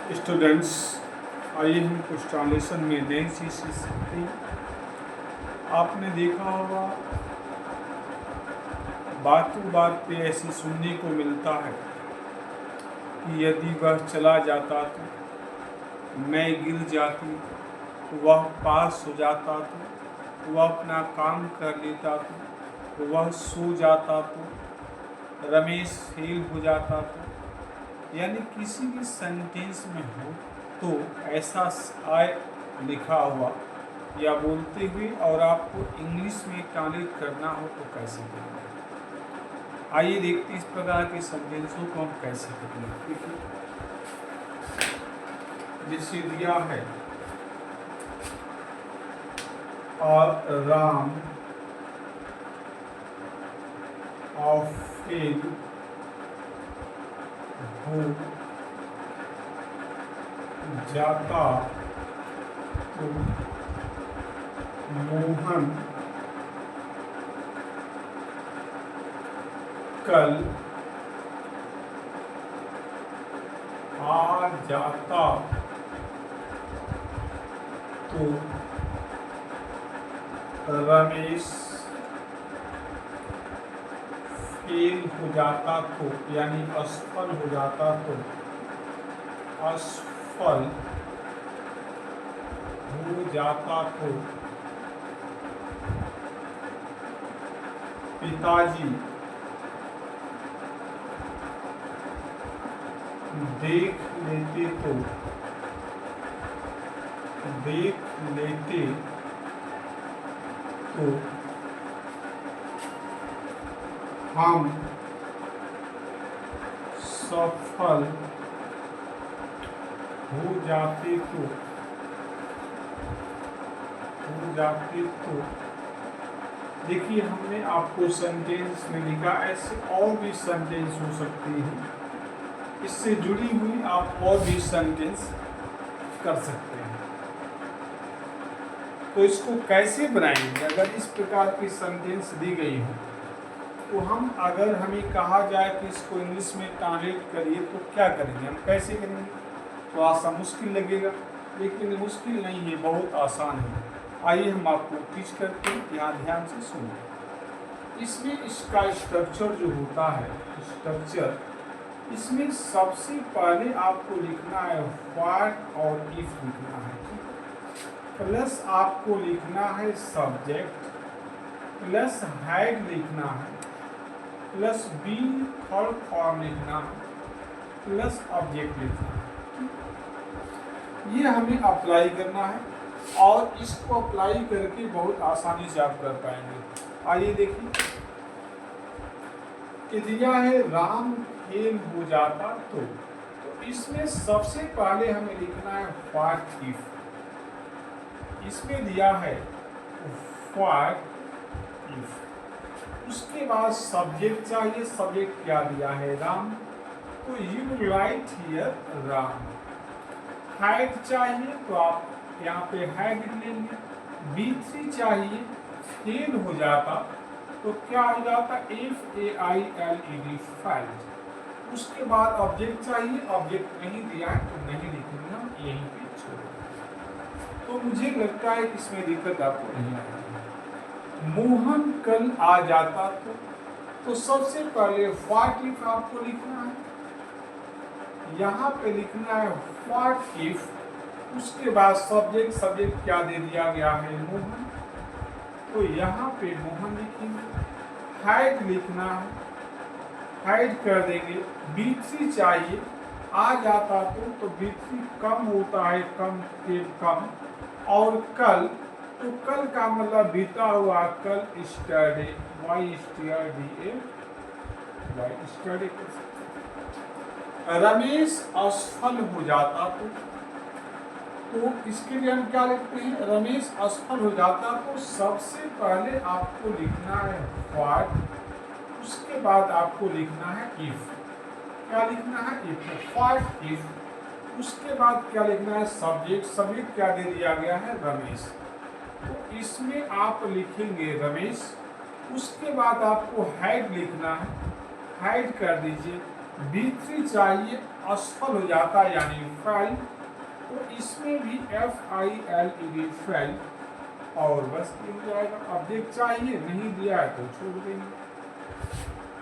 Students, आइए हम कुछ ट्रांसलेशन में नई चीज़ सीख सकते हैं। आपने देखा होगा बातों बात पे ऐसे सुनने को मिलता है कि यदि वह चला जाता तो मैं गिर जाती, वह पास हो जाता तो वह अपना काम कर लेता तो वह सो जाता तो रमेश फेल हो जाता तो, यानी किसी भी सेंटेंस में हो तो ऐसा आय लिखा हुआ या बोलते हुए और आपको इंग्लिश में ट्रांसलेट करना हो तो कैसे करेंगे। आइए देखते हैं इस प्रकार के सेंटेंसों को हम कैसे करेंगे। देखिए, जैसे दिया है और राम फेल हो जाता तो मोहन कल आ जाता तो रमेश फेल हो जाता तो, यानी असफल हो जाता तो असफल हो जाता तो पिताजी देख लेते तो हम सफल हो जाते तो देखिए, हमने आपको सेंटेंस में लिखा, ऐसे और भी सेंटेंस हो सकती है, इससे जुड़ी हुई आप और भी सेंटेंस कर सकते हैं। तो इसको कैसे बनाएंगे? अगर इस प्रकार की सेंटेंस दी गई हो तो हम, अगर हमें कहा जाए कि इसको इंग्लिश में ट्रांसलेट करिए तो क्या करेंगे, हम कैसे करेंगे? थोड़ा सा मुश्किल लगेगा, लेकिन मुश्किल नहीं है, बहुत आसान है। आइए हम आपको टीच करते हैं, यहाँ ध्यान से सुनिए। इसमें इसका स्ट्रक्चर जो होता है, स्ट्रक्चर, इसमें सबसे पहले आपको लिखना है व्हाट और इफ लिखना है, प्लस आपको लिखना है सब्जेक्ट, प्लस हैड लिखना है, प्लस बी थर्ड फॉर्म लिखना है, प्लस ऑब्जेक्ट लिखना है। ये हमें अप्लाई करना है और इसको अप्लाई करके बहुत आसानी से आप कर पाएंगे। आइए देखिए, दिया है राम फेल हो जाता तो इसमें सबसे पहले हमें लिखना है व्हाट इफ। इसमें दिया है व्हाट इफ, उसके बाद सब्जेक्ट चाहिए, सब्जेक्ट क्या दिया है? राम, तो you right here Ram. Had चाहिए तो आप यहाँ पे हैड लिख लेंगे। B3 चाहिए, फेल हो जाता तो क्या हो जाता? FAILED, filed. उसके बाद ऑब्जेक्ट चाहिए, ऑब्जेक्ट नहीं दिया है तो नहीं लिखेंगे, हम यहीं पे छोड़। तो मुझे लगता है कि इसमें दिक्कत आपको नहीं आएगी। मोहन कल आ जाता तो सबसे पहले व्हाट इफ आपको लिखना है, यहाँ पे लिखना है व्हाट इफ, उसके बाद सब्जेक्ट क्या दे दिया गया है? मोहन, तो यहाँ पे मोहन लिखेंगे। हैड लिखना है, हैड कर देंगे। B3 चाहिए, आ जाता तो B3 कम होता है, कम के कम, और कल, तो कल का मतलब बीता हुआ कल, स्टडी, स्टडी। रमेश असफल हो जाता तो इसके लिए हम क्या लिखते हैं? रमेश असफल हो जाता तो सबसे पहले आपको लिखना है व्हाट, उसके बाद आपको लिखना है इफ। क्या लिखना है? If, what if. उसके बाद क्या लिखना है? सब्जेक्ट क्या दे दिया गया है? रमेश। तो इसमें आप लिखेंगे रमेश, उसके बाद आपको हैड लिखना है, हाइड कर दीजिए। B3 चाहिए, असफल हो जाता है यानी फेल, तो इसमें भी FILED फेल, और बस मिल जाएगा। ऑब्जेक्ट चाहिए, नहीं दिया है तो छोड़ देंगे।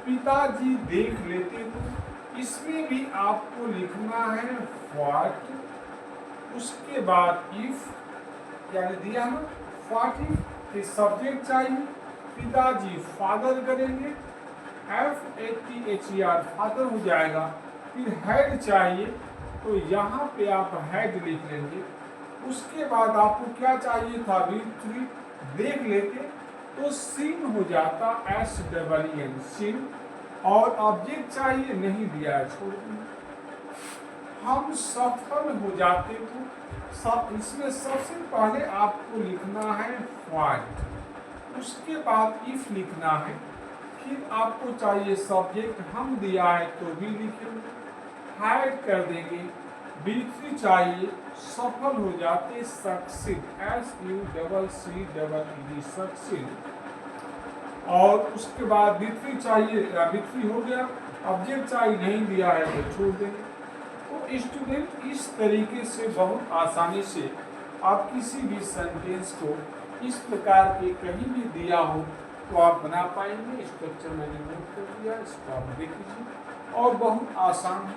पिताजी देख लेते तो इसमें भी आपको लिखना है व्हाट, उसके बाद इफ यानी दिया ना व्हाट इफ, फिर सब्जेक्ट चाहिए, पिताजी फादर करेंगे, FATHER फादर हो जाएगा। फिर हेड चाहिए तो यहाँ पे आप हेड लिख लेंगे। उसके बाद आपको क्या चाहिए था, B3 देख लेते तो सीन हो जाता, SEEN सीन, और ऑब्जेक्ट चाहिए, नहीं दिया है, छोड़ देंगे। हम सफल हो जाते तो इसमें सबसे पहले आपको लिखना है व्हाट, उसके बाद इफ लिखना है, फिर आपको चाहिए सब्जेक्ट, हम दिया है तो भी लिखेंगे, हाइड कर देंगे। B3 चाहिए, सफल हो जाते सक्सीड, SUCCEED सक्सीड, और उसके बाद B3 चाहिए, B3 हो गया, ऑब्जेक्ट चाहिए, नहीं दिया है तो छोड़ देंगे। तो स्टूडेंट इस तरीके से बहुत आसानी से आप किसी भी सेंटेंस को इस प्रकार के कहीं भी दिया हो तो आप बना पाएंगे। स्ट्रक्चर मैंने नोट कर दिया, इसको आप देख लीजिए, और बहुत आसान है,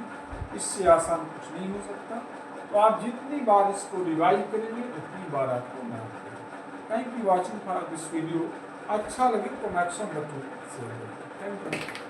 इससे आसान कुछ नहीं हो सकता। तो आप जितनी बार इसको रिवाइज करेंगे उतनी बार आपको बना पाएंगे। Thank you watching for this video. अच्छा लगे तो मैक्सिमम बच्चों को शेयर करें। Thank you.